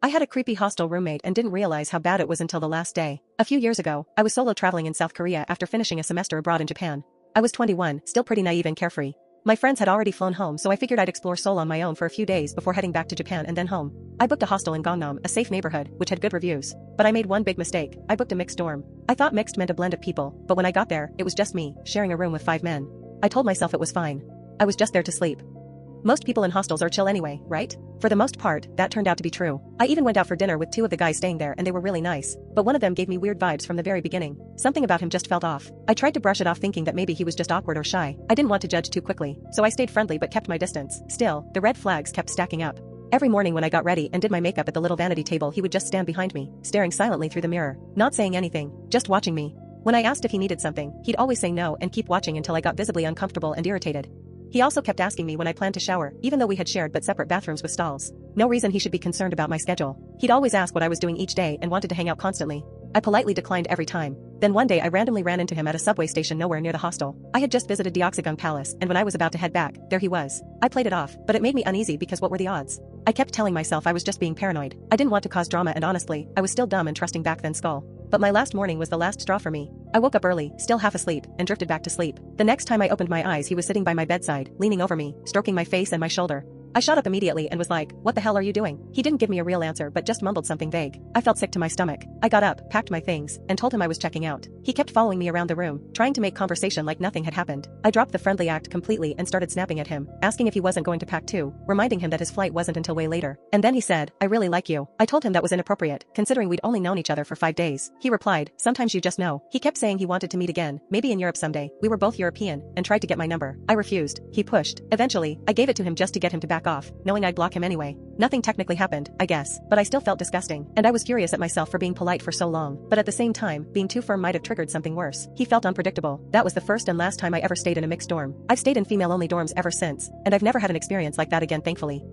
I had a creepy hostel roommate and didn't realize how bad it was until the last day. A few years ago, I was solo traveling in South Korea after finishing a semester abroad in Japan. I was 21, still pretty naive and carefree. My friends had already flown home, so I figured I'd explore Seoul on my own for a few days before heading back to Japan and then home. I booked a hostel in Gangnam, a safe neighborhood, which had good reviews. But I made one big mistake. I booked a mixed dorm. I thought mixed meant a blend of people, but when I got there, it was just me, sharing a room with 5 men. I told myself it was fine. I was just there to sleep. Most people in hostels are chill anyway, right? For the most part, that turned out to be true. I even went out for dinner with 2 of the guys staying there and they were really nice. But one of them gave me weird vibes from the very beginning. Something about him just felt off. I tried to brush it off thinking that maybe he was just awkward or shy. I didn't want to judge too quickly, so I stayed friendly but kept my distance. Still, the red flags kept stacking up. Every morning when I got ready and did my makeup at the little vanity table, he would just stand behind me, staring silently through the mirror, not saying anything, just watching me. When I asked if he needed something, he'd always say no and keep watching until I got visibly uncomfortable and irritated. He also kept asking me when I planned to shower, even though we had shared but separate bathrooms with stalls. No reason he should be concerned about my schedule. He'd always ask what I was doing each day and wanted to hang out constantly. I politely declined every time. Then one day I randomly ran into him at a subway station nowhere near the hostel. I had just visited Deoksagung Palace, and when I was about to head back, there he was. I played it off, but it made me uneasy because what were the odds? I kept telling myself I was just being paranoid. I didn't want to cause drama and honestly, I was still dumb and trusting back then skull. But my last morning was the last straw for me. I woke up early, still half asleep, and drifted back to sleep. The next time I opened my eyes he was sitting by my bedside, leaning over me, stroking my face and my shoulder. I shot up immediately and was like, "What the hell are you doing?" He didn't give me a real answer but just mumbled something vague. I felt sick to my stomach. I got up, packed my things, and told him I was checking out. He kept following me around the room, trying to make conversation like nothing had happened. I dropped the friendly act completely and started snapping at him, asking if he wasn't going to pack too, reminding him that his flight wasn't until way later. And then he said, "I really like you." I told him that was inappropriate, considering we'd only known each other for 5 days. He replied, "Sometimes you just know." He kept saying he wanted to meet again, maybe in Europe someday. We were both European, and tried to get my number. I refused. He pushed. Eventually, I gave it to him just to get him to back off, knowing I'd block him anyway. Nothing technically happened, I guess, but I still felt disgusting, and I was furious at myself for being polite for so long, but at the same time, being too firm might have triggered something worse. He felt unpredictable. That was the first and last time I ever stayed in a mixed dorm. I've stayed in female-only dorms ever since, and I've never had an experience like that again, thankfully.